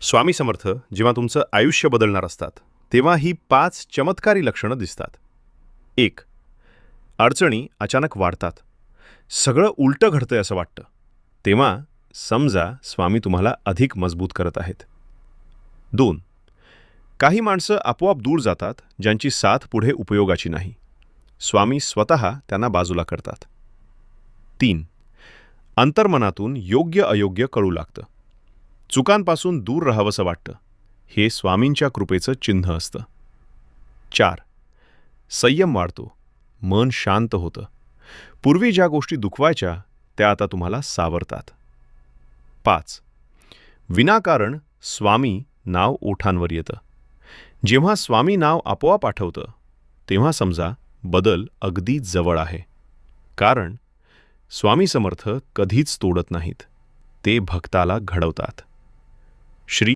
स्वामी समर्थ जेव्हा तुमचं आयुष्य बदलणार असतात, तेव्हा ही 5 चमत्कारी लक्षणं दिसतात. 1. अडचणी अचानक वाढतात. सगळं उलटं घडतंय असं वाटतं. तेव्हा समजा स्वामी तुम्हाला अधिक मजबूत करत आहेत. 2. काही माणसं आपोआप दूर जातात, ज्यांची साथ पुढे उपयोगाची नाही. स्वामी स्वतः त्यांना बाजूला करतात. 3. अंतर्मनातून योग्य अयोग्य कळू लागतं. चुकांपासून दूर राहावंसं वाटतं. हे स्वामींच्या कृपेचं चिन्ह असतं. 4. संयम वाढतो. मन शांत होतं. पूर्वी ज्या गोष्टी दुखवायच्या त्या आता तुम्हाला सावरतात. 5. विनाकारण स्वामी नाव ओठांवर येतं. जेव्हा स्वामी नाव आपोआप आठवतं, तेव्हा समजा बदल अगदी जवळ आहे. कारण स्वामी समर्थ कधीच तोडत नाहीत. ते भक्ताला घडवतात. श्री